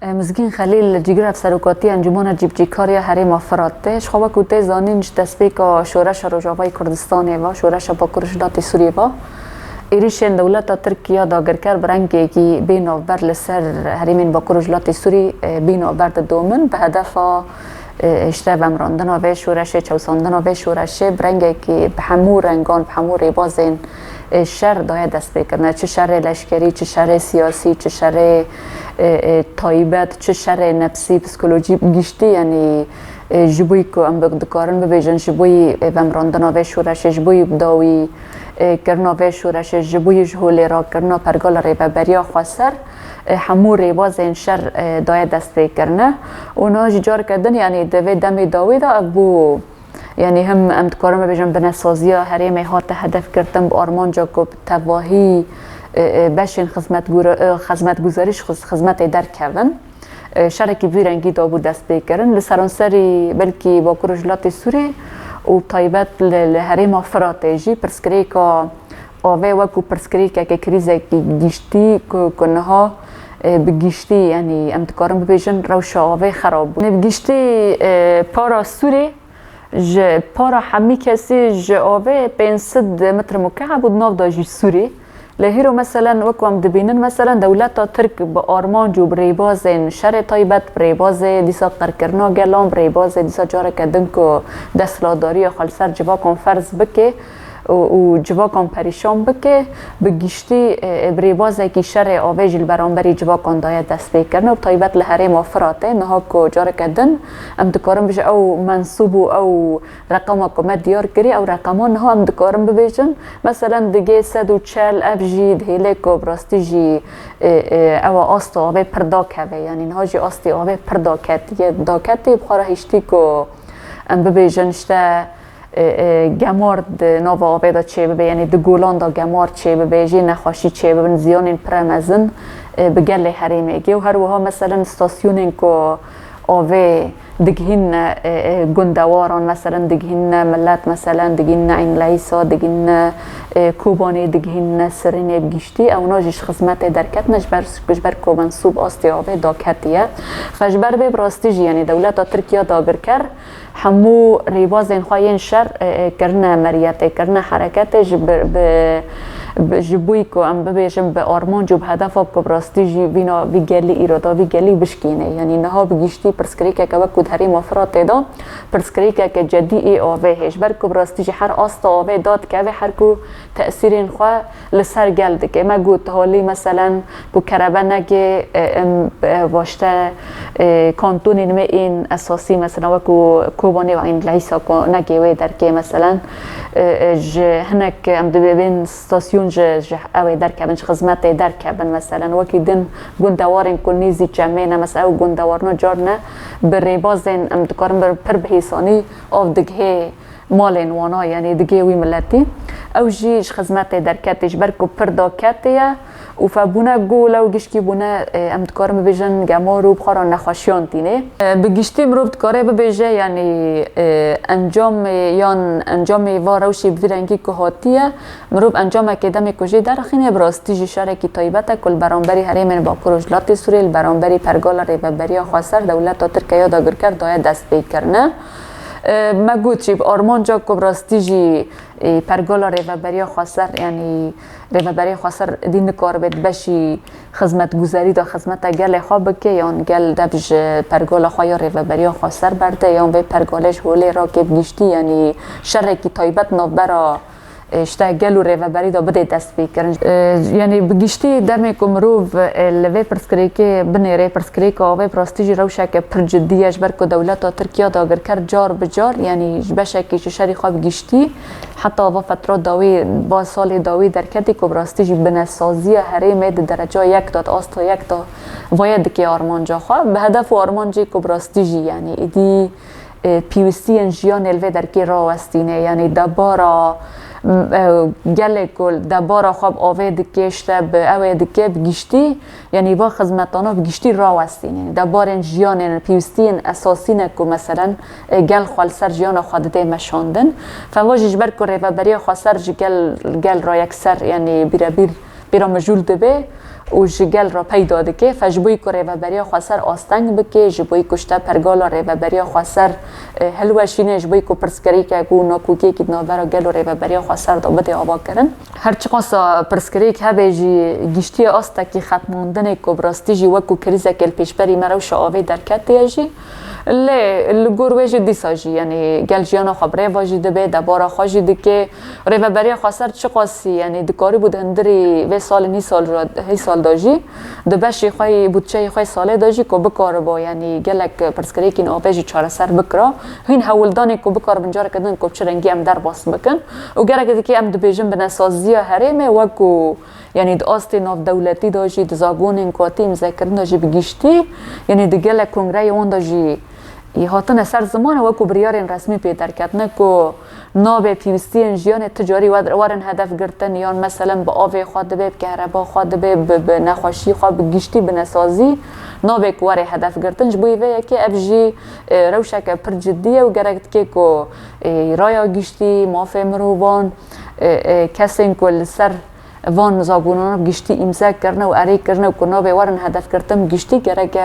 مزگین خلیل جگر افسروکاتی انجمن جیبجیکاری حریم افراده شخواب کوته زانینج تسبیک شورش روجاوای کردستان و شورش با کرشدات سوریه و ایریشن دولت ترکیه داگرکر برنگی که بین آور لسر حریمین با کرشدات سوری بین آور دومن به هدف اشتباه امراندن و شورش چوساندن و شورش برنگی که به همو رنگان به همو ریبازین شر داید دست بکرنه، چه شر لشکری، چه شر سیاسی، چه شر تایبت، چه شر نفسی پسیکولوژی گشتی یعنی جبوی که ام بگذارن ببیجن جبوی بمراندن و شورش جبوی بداوی کرنا و شورش جبوی جهولی را کرنا پرگال ریبه بریا خسر همو ریباز این شر داید دست بکرنه اونا جار کردن یعنی دوی دمی داوی دا ابو یعنی هم امتکارم بجم به نسازی حریم هات هدف کردم با آرمان جا که تواهی بشین خدمت گزارش خدمت در کردن شرکی بیرنگی دا بود دست بکردن لسرانسری بلکی با کرجلات سوری و طایبت لحریم افراتیجی پرسکری که آوه وکو پرسکری که کریزه که گیشتی کنها بگیشتی یعنی امتکارم بجن روش آوه خراب بود بگیشتی پارا سوری پارا همی کسی جاوه 500 متر مکعب بود ناو داجی سوری لهیرو مثلا وکم دبینن مثلا دولت ترک با آرمان جو بریباز شر تایبت بریباز دیسا قرکرنا گلام بریباز دیسا جاره کدن که دستلاداری خالصر جوا کن فرض بکه و جوا کن پریشان بکه بگیشتی بریبازه که شر آویج البرانبری جوا کن داید دست بکرنه و طایبت لحریم افراته نها که جاره کدن ام دکارم بشه او منصوب او رقم کمت دیار کری او رقمان نها ام دکارم ببیجن مثلا دیگه 140 افجی دهیله که براستی جی او آست آوه پرداکه یعنی نها جی آستی آوه پرداکتی داکتی بخواه هشتی که ام ببیجن شته گمارد نو آویدا چه ببی یعنی دگولان دا گمار چه ببی جی نخواشی چه ببین زیان پرمزن بگل حریمه گی و هر وها مثلا استاسیونین که آوی دگهین گندواران مثلا دگهین ملت مثلا دگهین این لیسا دگهین کوبانی دگهین سرینه بگیشتی اونا جیش خدمت درکت نجبر که منصوب آستی آوی داکتیه خجبر به براستی جی یعنی دولت ترکیه داگر کر همو ریباز این خواهین شر کرنه مریت کرنه حرکت جبوی که ام ببیشم به آرمان جو به هدف که براستی جی وینا ویگلی ایرادا ویگلی بشکینه یعنی نها بگیشتی پرسکری که وکود هری مفرات دا پرسکری که جدی ای آوه هش بر که براستی جی هر آستا آوه داد که هر کو تأثیرین خواه لسر گلده که ما گوت حالی مثلا کو کربه نگه واشته کانتونین می این اساسی مثلا وکو کوبانی و این لیسا نگه وی در که مثلا هنک ام ببین ستاسیون اوی در کبن خدمت در کبن مثلا وکی دن گندوارن کنیزی جمعه مثلا او گندوارنا جارنه بر بازن ام دکارن بر پر بهیسانی آف دگه مالین وانا یعنی دگه وی ملتی او جیش خدمت در کتش برکو پر دا کتیه و فبونه گوله و گشکی بونه ام دکارم ببیجن گمارو بخاران نخواشیان تینه بگشتی مروب دکاره ببیجه یعنی انجام واروشی بویرنگی که هاتیه مروب انجام اکیدمی کجی درخینه براستی جی شرکی طایبته کل برانبری حریم با کرجلات سوری برانبری پرگال ریببری خواستر دولت ترکیه داگر کرد داید دست بیکرنه ما گوت چیب آرمان جا که براستی جی پرگال ریببری خواستر یعنی ریببری خواستر دین کار بید بشی خدمت گذاری دا خدمت گل خواب که یا گل دبج پرگال خواه یا ریببری خواستر برده یا به پرگالش هولی را که بگیشتی یعنی شرکی طایبت نوبرا اشته گل و ریوبری دا بده دست بیکرن یعنی بگیشتی دمی که مروف لوی پرسکری که بنیره پرسکری که آوه پراستیجی روشه که پر جدیش بر که دولت ترکیه داگر کرد جار بجار یعنی بشه که شری خواه بگیشتی حتی آوه فترات داوی با سال داوی در کردی که پراستیجی بنسازی حریم درجه یک داد آستا یک دا واید که آرمان جا خواه به هدف آرمان جی که پراستیجی یعنی ایدی پیوستی انجیان الوی در که راوستینه یعنی دبارا گله کل دبارا خواب آوه دکشته به اوه دکه بگیشتی یعنی با خدمتانا بگیشتی راوستین یعنی دبار جیان پیوستی اساسی نکو مثلا گل خالصر جیان خودده مشاندن فواجش بر که ریوبری خواستر گل را یک سر یعنی بیرا مجول دبه و جگل را پیدا دکه فجبوی که ریوبری خواستر آستنگ بکه جبوی کشته پرگال ریوبری خواستر هلوشینه جبوی که پرسکری که گو ناکوکی که ناورا گل ریوبری خواستر دا بده آبا کرن هرچی قاسا پرسکری که هبه گیشتی آستا که ختماندن که براستی جی وکو کریزه کل پیشبری مروش آوه درکت دیجی لگور جدی ساجی یعنی گل جیانا خبره واجی دبه دبارا خواجی دکه ریوبری خواستر چه قاسی یعنی دکاری بود هندری و سال نی سال را هی سال داجی دبشی خواهی بودچه خواهی ساله داجی که بکار با یعنی گلک پرسکری که این آبجی چاره سر بکرا هین هولدانی که بکار بنجار کردن که چرنگی ام در باس بکن و گرک دیگه ام دبیجن بنسازی هرمه وکو یعنی داست ناف دولتی داجی دزاگون انکواتی مذکرین داجی بگیشتی یعنی دگلک کنگره اون داجی هاتن سر زمان وکو بریارین رسمی پیدا کردن که ناب پیوستی انجیان تجاری وارن هدف گرتن یا مثلا با آب خود به کهربا خود به نخوشی خود به گشتی به نسازی ناب کوار هدف گرتن جبوی و که ابجی روشک پر جدیه و گرفت که رایا گشتی مافه مروان کسین کل سر وان زاگونان گشتی امضا کردن و اری کردن و کناب وارن هدف کردن گشتی گرگ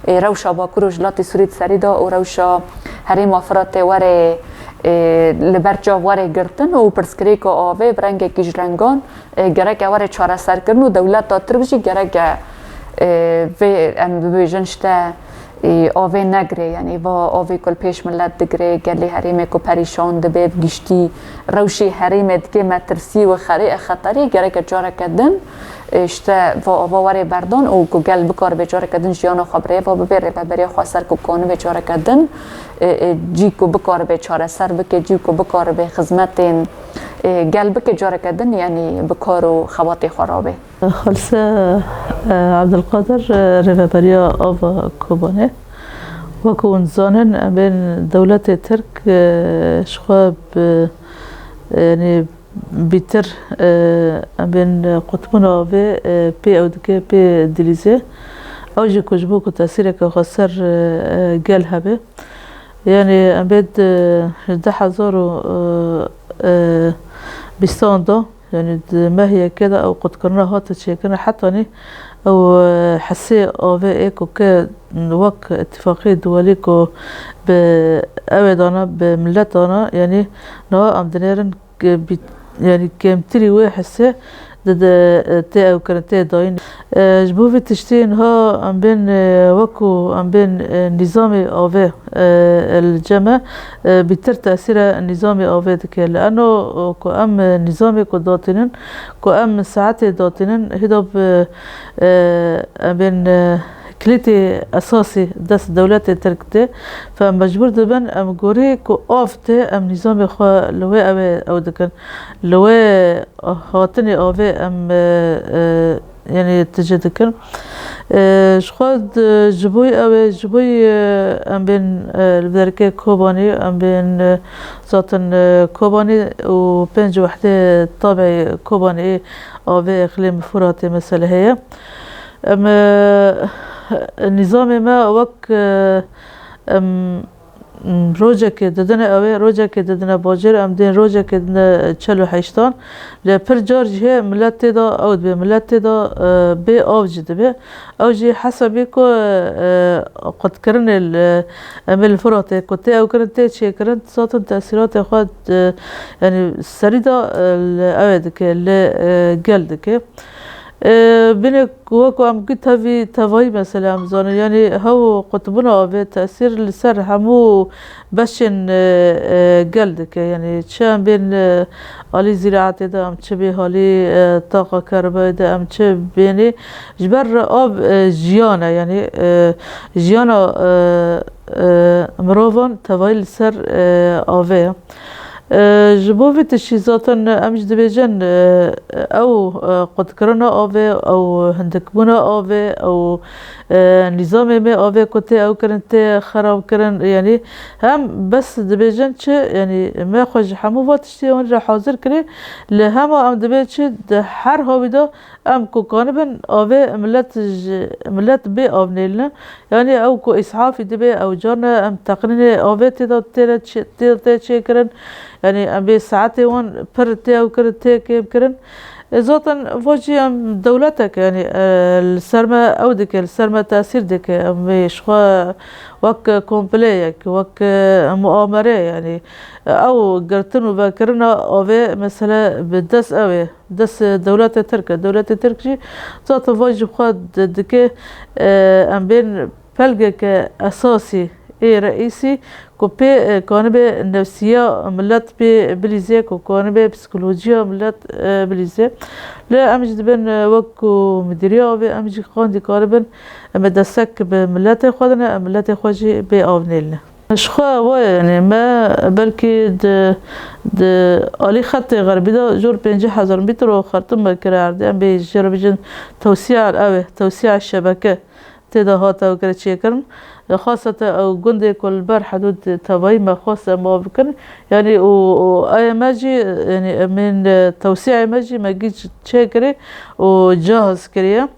روشا با کروش لاتی سرید سریدا و روشا حریم افراد وره لبرجا واره گرتن و پرسکری که آوه برنگ کش رنگان گرگ واره چاره سر کردن و دولت تا تربشی گرگ و ام ببیجنشته آوه نگره یعنی و آوه کل پیش ملت دگره گلی حریمه که پریشان دبه گشتی روشی حریمه دگه مترسی و خطری گرگ جاره کردن اشته و آواره بردان او که گل بکار بجاره کردن جیانا خبره و ببره و بری خواستر که کانو بجاره کردن جی که بکار بچاره سر بکه جی که بکار به خدمت گل بکه جاره کردن یعنی بکار و خوات خرابه خالصه عبدالقادر ریوبریا آوا کوبانه و کون زانن بین دولت ترک شخواب یعنی بیتر بین قطبون آوه پی او دکه پی دلیزه او جی کجبو که تاثیر که خسر گل هبه یعنی امبید 10,000 يعني ما هي كده او قد كنا هات تشيكنا حتى ني او حسي اوفي ايكو ك وك اتفاقية دوليكو بأودانا بملتانا يعني نوا ام دنيرن يعني كمتري وحسي ده تي او كرنتي داين جبوفي تشتين ها ام بين وكو ام بين نظامي اوفي الجمع بيتر تأثير النظامي اوفي دكي لانه كو ام نظامي كو داتنن كو ام ساعتي داتنن هدوب ام بين كليتي اساسي دس دولات تركته فمجبور دبن ام غوري كو اوفته ام نظام خو لوي او دكن لوي هاتني اوفي ام يعني تجدكن شخود جبوي او جبوي ام بين البدركه كوباني ام بين ذاتن كوباني و بنج وحده طابع كوباني اوفي اقليم فراتي مثلا هي النظام ما وك روجا که دادن اوه روجا که دادن باجر ام دین روجا که دادن 48 لپر جارجه ملت دا اود به ملت دا به آوج دبه اوجی حسابی که قد کرن عمل فرات کته او کرن ته چه کرن ساتن تاثیرات خود یعنی سریدا اود که گلد که بینه وکو ام گیت هاوی تاوایی مثلا امزانه یعنی هاو قطبنا آوه تأثیر لسر همو بشن گلده که یعنی چه ام بین آلی زراعت ده ام چه به حالی طاقه کربای ده ام چه بینی جبر آب جیانه یعنی جیانا مروان تاوایی لسر آوه جبوفي تشيزاتن امش دبيجن او قد كرنا اوفي او هندكبونا اوفي او نظام ما اوفي كنتي او كرنتي خراب كرن يعني هم بس دبيجن يعني ما خوش حمو واتشتي ون حاضر كري لهما ام دبيج هر هويدا ام كو كانبن اوفي ملت بي اوفنيلنا يعني او كو اسعاف دبي او جانا ام تقنين اوفي تدا تشي كرن يعني ام بي ساعتي وان پر تي او كرن تي كيم كرن ذاتا فوجي ام دولتك يعني السرما اودك السرما تاثير دك مش خوا وك كومبليك وك مؤامرة يعني او قرتنو باكرنا اوفي مثلا بدس اوي دس دولة تركي ذاتا فوجي خوا دك ام بين بلغك اساسي اي رئيسي كوبي كونبي نفسية ملت بليزي كونبي بسيكولوجيا ملت بليزي لا امجد بين وكو مديريا وبي امجد خاندي كاربن مدسك بملت خودنا ملت خوجي بآونيلنا شخوا و يعني ما بلكي د آلی خط غربی دا جور 50,000 متر و خرطوم کرده ام به جربیجن توسيع الشبكة تدا هاتا وكرا تشيكرن خاصة أو جندي كل بار حدود تباي ما خاصة ما بكن يعني أي ماجي يعني من توسيع ماجي ما جيش تشيكري وجاهز كريا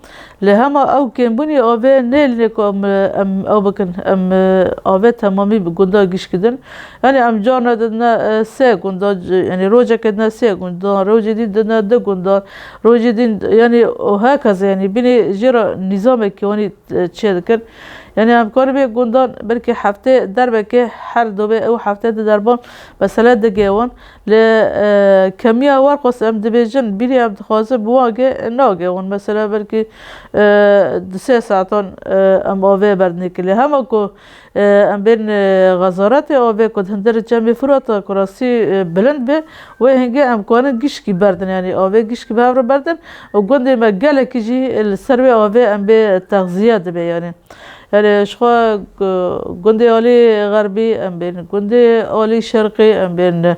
لهما أو كان بني أبي نيل نكم أو بكن أبي تمامي بجندا جيش كدن يعني جانا دنا سه جندا يعني روجا كدنا سه جندا روجا دي دنا ده جندا روجا دي يعني وهكذا يعني بني جرا نظامك يعني تشيكر يعني هم کاری به گندان بلکه هفته در بکه هر دوبه او هفته دربان مثلا دگیوان ل کمی آور قصد ام دبیجن بیری ام خواصه بواقع ناگیوان مثلا بلکه 3 ساعتان ام آوه بردنی کلی همه که ام بین غزارت آوه کد هندر جمعی فراتا کراسی بلند به و هنگه ام کانه گیشکی بردن يعني آوه گیشکی به رو بردن و گنده ما گله کجی السروی آوه ام به تغذیه دبی يعني يعني شخوا جندي عالي غربي ام بين جندي عالي شرقي ام بين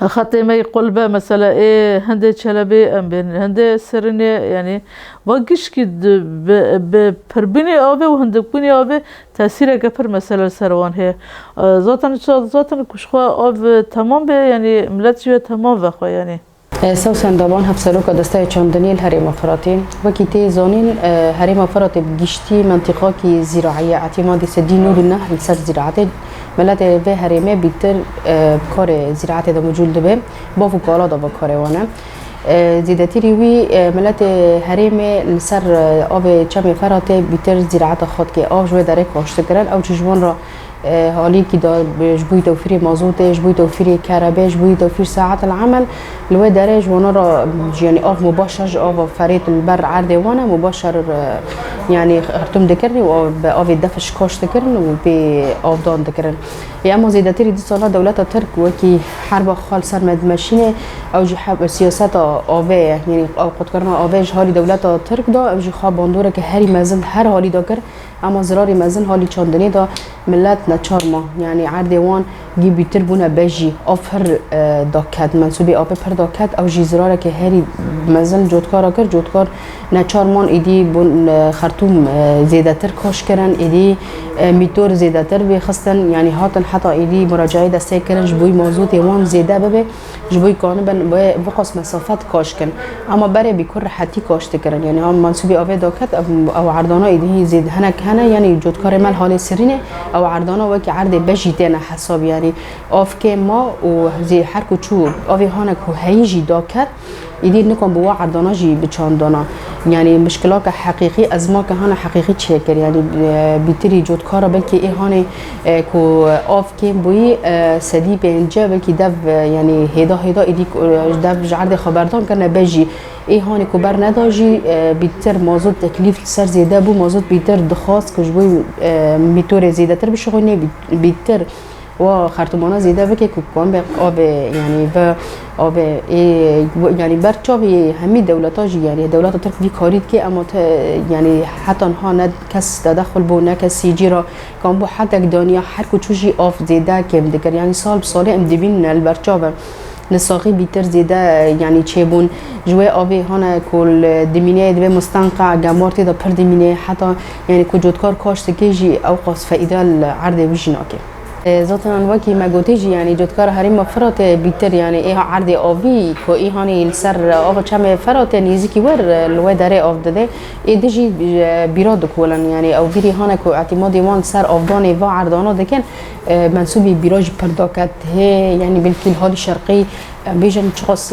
خطي مي قلبه مثلا ايه هندي شلبي ام بين هندي سرني يعني وقش كد ببربني اوبي وهندبني اوبي تاثير كفر مثلا سروان هي ذاتن كشخوا اوب تمام به يعني ملت جو تمام وخوا يعني سوسن دابان هفسروکا دسته چاندنی الهرم افراطی وکی تیزانین هرم افراط بگشتی منطقه کی زراعی اعتماد سدی نور النهر لسر زراعت ملت به هرمه بیتر کار زراعت دا موجود به با فکالا دا با کاروانه زیادتی روی ملت هرم لسر آب چم فرات بیتر زراعت خود که آب جوی داره کاشت کردن او چجوان را حالی که دا جبوی توفیر مازوت جبوی توفیر کهرباء جبوی توفیر ساعات العمل لو داره جوانا را يعني آف مباشر آف فريت البر عرض وانا مباشر يعني خرطوم دكرني وآف دفش كاش دكرن وبي آف دان دكرن يعني اما زيادتي دي صالة دولة ترك وكي حرب خال سر مدمشينه او جي حب سياسات آوه يعني او قد کرنا آوه جهالي دولة ترك دا او جي خواب باندوره که هری مزن هر حالي دا کر اما زراري مزن حالي چاندني دا ملت نچار ما يعني عرض وان جي بيتر بونا بجي آفر داكت منصوبي آفر پر داكت او جي زراره که هری مزن جودکارا کر جودکار نچار مان ایدی بون خرطوم زیده تر کاش کرن ایدی میتور زیده تر بخستن يعني هاتن حتی ایدی مراجعه دسته کرن جبوی موضوع وان زیده ببه جبوی کانبن بقص مسافت کاش کن اما بره بكل راحتی کاشت کرن يعني هم منصوبي آفر داكت او عرضانا ایدی زید هنک هنه يعني جودکار مال حال سرینه او عرضانا وكي عرض بجی تینا حساب يعني آف که ما و زي حركو چو آفي هانك و هيجي داكت يدير نكون بوا عردانا جي بچاندانا يعني مشكلات حقيقي ازما که هانا حقيقي تشكر يعني بيتري جود كارا بلكي ايه هاني كو آف كيم بوي سدي بينجا بلكي دف يعني هيدا ايدي دف عرض خبردان كنا بجي ايه هاني كو بر نداجي بيتر موضوع تكليف سر زياده بو موضوع بيتر دخواست كجبوي ميتور زياده تر بشغلني بيتر و خرطومانا زیده بکه کن به آب يعني و آب يعني برچاوی همه دولتا جی يعني دولتا ترک وی کارید که اما يعني حتی ها نه کس تدخل بو نه کس سیجی را کن بو حتی دنیا هر کچوشی آف زیده کم دکر يعني سال بساله ام دبین البرچاوه نساقي بيتر زيادة يعني تشيبون جوا آبی هانا كل دمينة دبي مستنقع جمارتي دا پر دمينة حتى يعني كجودكار كاشت كيجي أو قاس فائدة العرض وجناكي ذاتن وکی مگوتیجی یعنی جودکار هریم فرات بیتر یعنی ای عرض آبی کو ای هانی سر آب چم فرات نیزی ور لو داره آب داده ای دیجی بیراد کولن یعنی او بیری هانه کو اعتماد وان سر آبدان و عرضانا دکن منسوبی بیراج پرداکت یعنی بالکل حال شرقی بیشتر چخص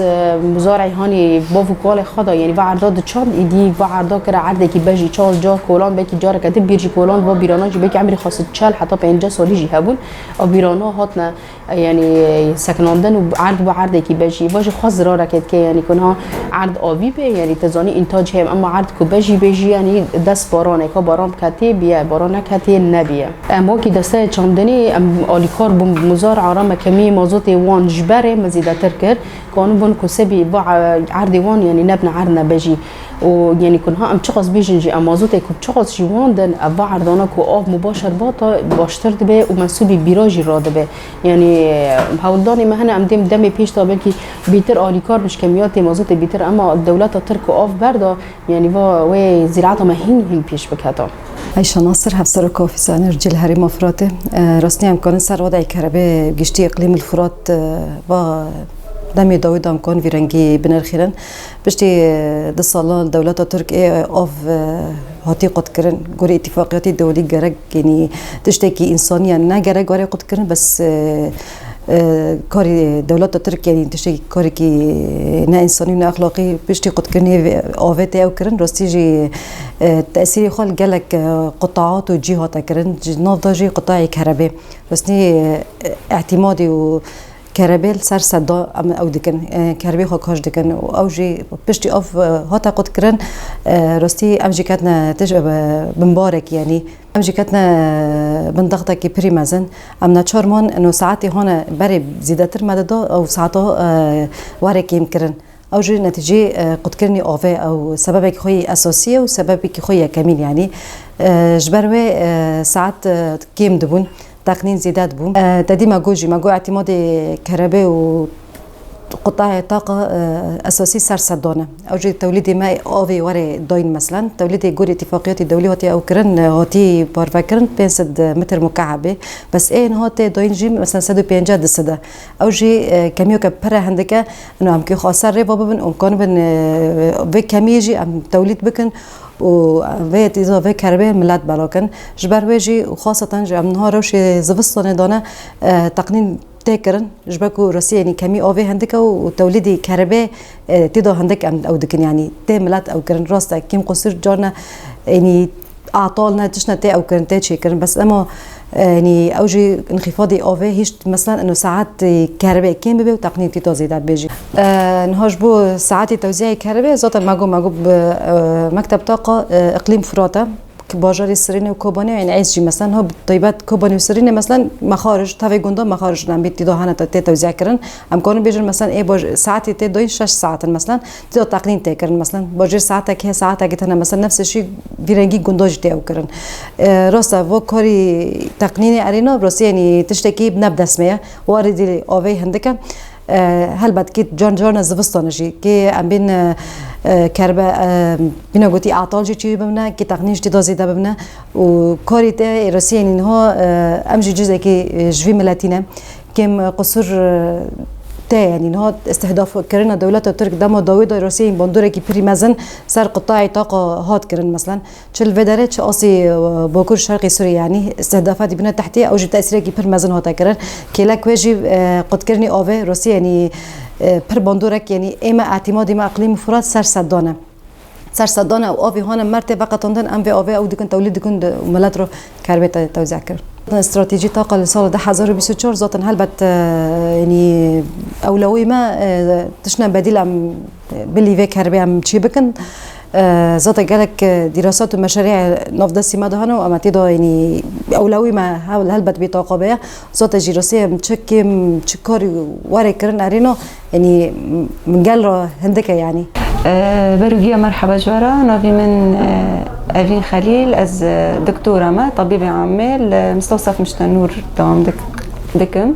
مزارعی هانی باو کال خدا یعنی و عرداد چند ایدی و عردا کرده عرده کی بجی چال جا کولان بکی جاره کتی بیرجی کولان و بیرانا جی بکی عمری خاص چال حتی 50 سالی جی هبون و بیرانا هاتنا یعنی سکناندن و عرد و عرده کی بجی واج خاص ضرر کرد که یعنی کنها عرد آبی به یعنی تزانی انتاج هم اما عرد کو بجی بجی یعنی دست بارانه که باران کتی بیا باران کتی نبیه اما کی دسته چندنی آلیکار بم مزار عرام کمی مازوت وان جبره مزیدتر کرد کانون بون کسبی با عرض وان یعنی نبنا عرض نبجی و یعنی کنها ام چقص بیشنجی امازوت کو چقص جوان دن و عرضانا کو آب مباشر باتا باشتر دبه و منسوبی بیراجی را دبه یعنی هولدانی مهنه ام دم پیش تا بلکی بیتر آلیکار بش کمیات مازوت بیتر اما دولت ترک آب بردا یعنی و زراعت مهین پیش بکتا. عیشا ناصر هفسر کافیزان رجل هریم افراته راستی امکان سر وضع کربه گشتی اقلیم الفرات و دمی داوود امکان ویرنگی بنرخیرن بشتی ده سالان دولت ترکیه آف هاتی قد کرن گوری اتفاقیاتی دولی گرگ یعنی تشتی که انسانی نه گرگ گوری قد کرن بس کاری دولت ترکیه یعنی تشتی کاری که نه انسانی نه اخلاقی بشتی قد کرنی آوه او کرن راستی جی تأثیری خال گلک قطعات و جهات کرن ناف داجی قطعی کربه راستی اعتمادی و كربيل سر صدا او دكن كربي خو كاش دكن او جي بشتي اوف هاتا قد كرن رستي امجي كاتنا تجرب بمبارك يعني امجي كاتنا بنضغطه كي بريمازن امنا تشارمون انه ساعتي هون بري زيادتر مدد او ساعته وارك يمكن او جي نتيجه قد كرني اوفي او سببك خوي اساسيه وسببك خوي كميل يعني جبروي ساعات كيم دبون تقنين زيادات بوم تدي ما جو اعتماد كهرباء وقطاع طاقة أساسي سر صدانة أوجي توليد ماء آبي وري داين مثلا توليد جوري اتفاقيات الدولية هاتي أو كرن هاتي بارفكرن 500 متر مكعب بس إيه هاتي داين جيم مثلا 150 دسدة أوجي كميو كبرة عندك إنه أم كي خاصة ربا ببن أمكان بن بكميجي أم توليد بكن وفيت إذا في كهرباء ملات بلاكن جبر ويجي وخاصة جا من نهار وش زفصنا دانا تقنين تكرن جبكو روسيا يعني كمي أوفي هندك وتوليدي كهرباء تدا هندك أو دكن يعني تملات أو كرن راستا كم قصير جانا يعني أعطالنا تشنا تا أو كرن تا شيء كرن بس أما يعني أوجي انخفاضي أوفي هيش مثلا إنه ساعات كهرباء كم ببي وتقنين تدا زيادات بيجي نهاش بو ساعات توزيع كهرباء ذات ماجو مكتب طاقة إقليم فراتا باجار سرینه و کوبانی یعنی عیش جی مثلا ها طیبت کوبانی و سرینه مثلا مخارج تاوی گنده مخارج نمیت دیده هنر تا توزیع کردن امکانه بیشتر مثلا ای باج ساعتی تا دوین 6 ساعت مثلا دیده تقنین تا کردن مثلا باجر ساعت که ساعت اگه تنها مثلا نفس شی ویرنگی گنداج تا او کردن راستا و کاری تقنین ارینا راستی یعنی تشتکی بنبض اسمه واردی آوی هندکه هل بعد كي جان زفستانجي كي ام بين كربا بينا قوتي اعطال جي بمنا كي تقنيش دي دازي بمنا وكاري تا روسيا انها امجي جزء كي جوي ملاتينا كم قصور تا يعني انها استهداف كرنا دولت ترك دما داوود روسيا بندوره كي بريمازن سر قطاع طاقه هات كرن مثلا تشل فدرت اسي باكور شرقي سوريا يعني استهدافات بنا تحتيه او جي تاثير كي بريمازن هات كرن كيلاك وجي قد كرني اوفي روسيا يعني پر بندورك يعني اما اعتماد ما اقليم فرات سر صدانه او اوفي هون مرتبه قطندن ام في اوفي او دكن توليد دكن ملات رو كربت توزيع كر استراتيجي طاقه لسال 2024 ذات هلبت يعني اولويه ما تشنا بديل عم باللي في كربي عم تشي بكن ذات قالك دراسات ومشاريع نفض السما دهنا وما تيدا يعني اولوي ما هلبت بطاقه بها ذات جراسيه متشكاري وري كرن ارينا يعني من قال هندك يعني بروجيا مرحبا جوارا نافي من أفين خليل از دكتورة ما طبيبة عامل مستوصف مشتنور دوام دكم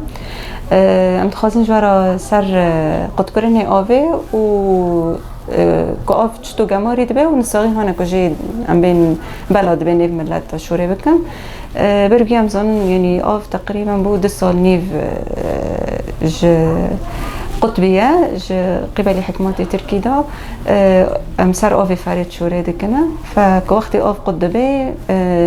امتخازن جوارا سر قد كرني آوه و كأوف چتو جماري دبه و نساقي هانا كجي ام بين بلاد بين نيف ملات شوري بكم بروجيا امزان يعني آف تقريبا بو 2 سال نيف قطبية قبل حكومات تركي دا امسر اوفي فريد شوري دكنا فكوقت اوف قطبي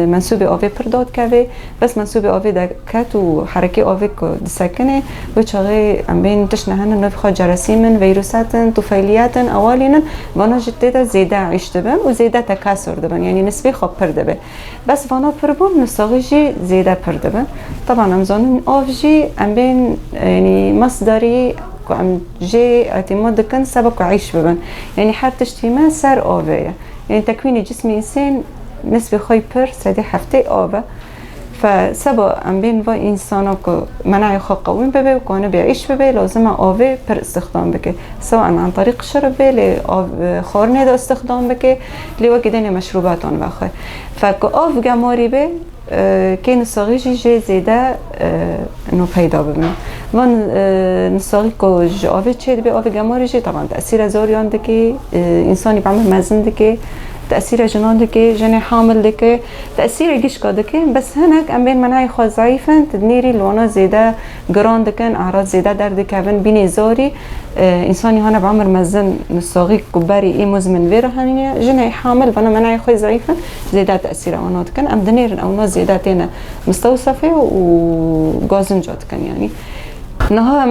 منسوب اوفي برداد كافي بس منسوب اوفي دكات وحركي اوفي دسكنه وشغي ام بين تشنهن انه في جراثيم فيروسات طفيليات اوالين وانا جتيدا زياده عشت بن وزياده تكاثر دبن يعني نسبي خب بردبه بس وانا بربون نساغي زياده بردبه طبعا امزون اوفجي ام بين يعني مصدري ام جي اعتماد كان سبق عيش ببن يعني حتى اشتما سر اوفيا يعني تكوين جسم انسان نسبة خوي بر سدي حفتي اوفا فسبق ام بين و انسانو كو مناعي خو قوين ببي وكونه بيعيش ببي لازم اوفي بر استخدام بك سواء عن طريق شرب خورنه دا استخدام بك لوجدان مشروبات واخر فكو اوف جاموري بي كان صغيجي جي زيدا انه پیدا ببینم من نصاغي كو جوابي تشيد بي اوفي جاموري جي طبعا تأثير زوريان دكي انساني بعمل مزن دكي تأثير جنان دكي جني حامل دكي تأثير جيشكا دكي بس هناك ام بين مناعي خو ضعيفا تدنيري لونا زيدا جران دكن اعراض زيدا درد كابن بيني زوري انساني هنا بعمر مزن نصاغي كباري اي مزمن فيرا هنيا جني حامل وانا مناعي خو ضعيفا زيدا تأثير اونا دكن ام دنير او ناس زيدا تينا مستوصفه وغازن جات كان يعني نها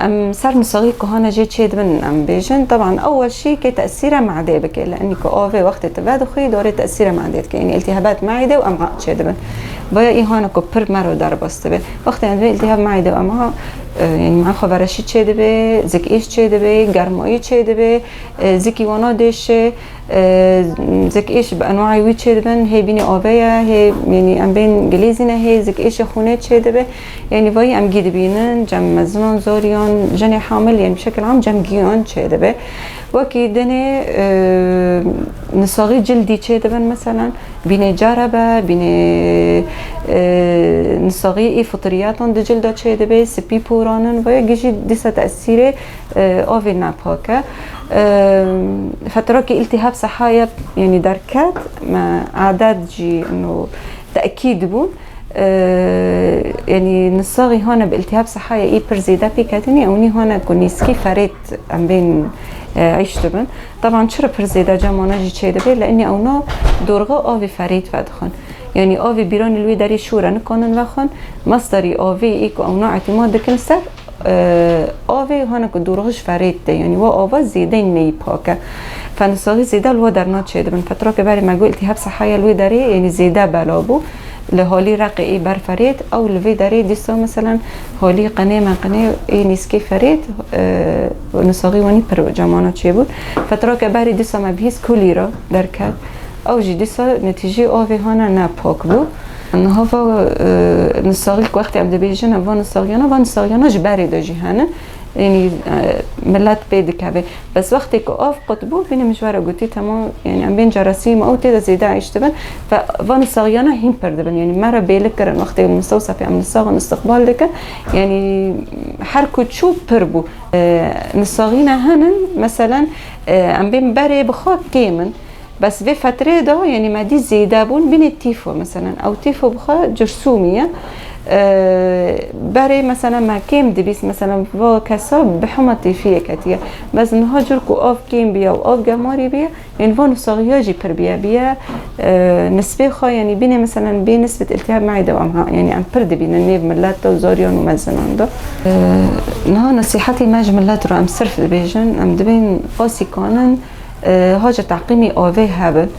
ام سر نصاغي كهانا جي تشيد من ام بيجن طبعا اول شيء كي تاثيره معده بك لاني كوفي وقت التبادخي دوري تاثيره معده يعني التهابات معده وامعاء تشيد من بايا اي هانا كبر مرو دربست به وقت عندي التهاب معده وامعاء يعني مع خبرشی چه دبه زکیش چه دبه گرمایی چه دبه زکی وانا دشه زکیش به انواعی وی چه دبن هی بینی آبیه هی یعنی ام بین گلیزینه هی زکیش خونه چه دبه یعنی وای ام گید بینن جم مزنان زاریان جن حامل یعنی بشکل عام جم گیان چه دبه وکی دنه نساقی جلدی چه دبن مثلا بینه جربه بینه نساقی ای فطریاتان دی جلده چه دبه سپی پورانن و یکیشی دیسه تأثیر آوی نپاکه فترة التهاب صحايا يعني دركات ما عدد جي انه تأكيد بون يعني نصاغي هنا بالتهاب صحايا اي برزيدا بيكاتني اوني هنا كونيسكي فريت ام بين عيشت بن طبعا شرب برزيدا جامونا جي تشيدبي لاني اونا دورغا اوفي فريت فادخن يعني اوفي بيران الوي داري شورا نكونن وخن مصدري اوفي ايكو اونا اعتماد دكن سر اوفي هنا كدورغش فريت يعني و اوفا زيدين ني باكا فنصاغي زيدا الوا درنات شيد من فتره كباري ما قلت التهاب صحايا الوي داري يعني زيدا بلابو لهالي رقي برفريت او لفي داري ديسو مثلا هالي قناه ما قناه اي نسكي فريت نصاغي واني بر جمانات شي بود فتره كباري ديسو ما بهيس كوليرا دركات او جي ديسو نتيجه اوفي هنا نا باك بو انه هو نصاغي وقت عبد بيجن افون نصاغيانا جباري دو جهانه يعني ملات بيد كافي بس وقت اوف قطبو بين مشوار قلتي تمام يعني عم بين جراثيم او تدا زيدا عيشتبن ففان صغيانا هم بردبن يعني مره بيلكر وقت المستوصف عم نصاغن استقبال لك يعني حركه تشوب بربو نصاغينا هنن مثلا عم بين بري بخاط كيمن بس في فترة ده يعني ما دي زيادة بون بين التيفو مثلا أو تيفو بخا جرثومية بري مثلا ما كيم دبيس مثلا فو كسب بحمى طيفية كتير بس إنها جركو أوف كيم بيا وأوف جماري بيا يعني فون صغيرة بربيا بيا نسبة خا يعني بين مثلا بين نسبة التهاب معدة وأمعاء يعني عم برد بين النيف ملاته وزوريون ومزنان ده إنها نصيحتي ما جملات رو أم صرف بيجن أم دبين قاسي كانن هاجه تعقیمی آوه هبن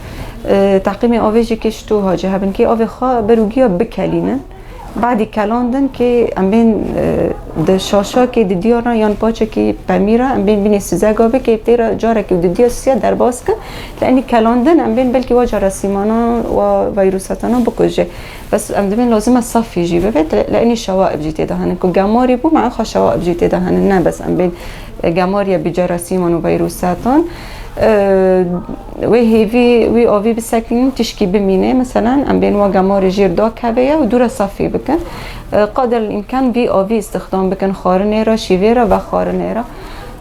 تعقیمی آوه جی کشتو هاجه هبن که آوه خواه بروگیا بکلینن بعدی کلاندن که ام بین ده شاشا که ده دیارا یان پاچه که پمیره ام بین بین سوزگا به که ابتیرا جاره که ده دیا سویا در باز کن لانی کلاندن ام بین بلکه واجه رسیمانا و ویروساتانا بکجه بس ام بین لازم صفی جی ببید لانی شوائب جی تدهنن که گماری بو مع خواه شوائب جی تدهنن نه بس ام بین گماری بجراسیمان و ویروساتان وهي في اوفي بالساكن تشكي بمينه مثلا ام بين وجمار جير دوك هبيه ودوره صفي بكن قدر الامكان في اوفي استخدام بكن خارنيرا شيفيرا وخارنيرا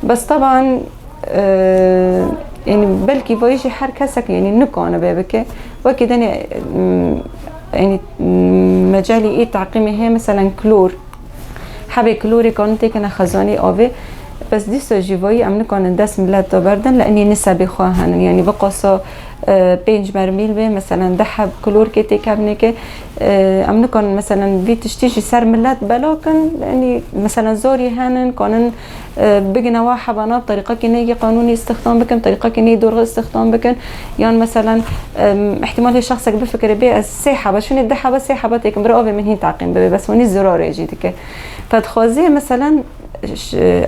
بس طبعا يعني بلكي فايجي حركسك يعني نكونه بابك وكذا يعني مجالي ايه تعقيمي هي مثلا كلور حبي كلوري كانت كنا خزاني آوه بس دي سجيوي أمن كان دست ملات بردن لأني نسبي خواهن يعني بقصة 5 برمیل به مثلا 10 کلور که تکبنه که امن کن مثلا وی تشتیجی سر ملت بلاکن یعنی مثلا زوری هنن کانن بگن واحد بنا بطريقه كنيه قانوني استخدام بكم طريقه كنيه دور استخدام بكم يعني مثلا احتمال شخصك بفكر بيه الساحه باش شنو الدحه بس ساحه بتك برافه من هي تعقيم بس وني الزرار يجيك فتخوزي مثلا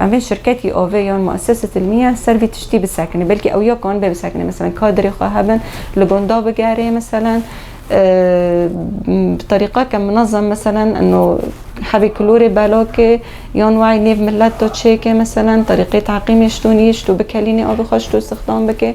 عمل شركتي اوفيون مؤسسه المياه سرفي تشتي بالساكنه بلكي او يكون بالساكنه مثلا كادري خاهبن لجوندا بجاري مثلا بطريقه كمنظم مثلا انه حبي كلوري بالاكي يون واي نيف ملاتو تشيكي مثلا طريقه تعقيم يشتوني يشتو بكاليني او بخشتو استخدام بكي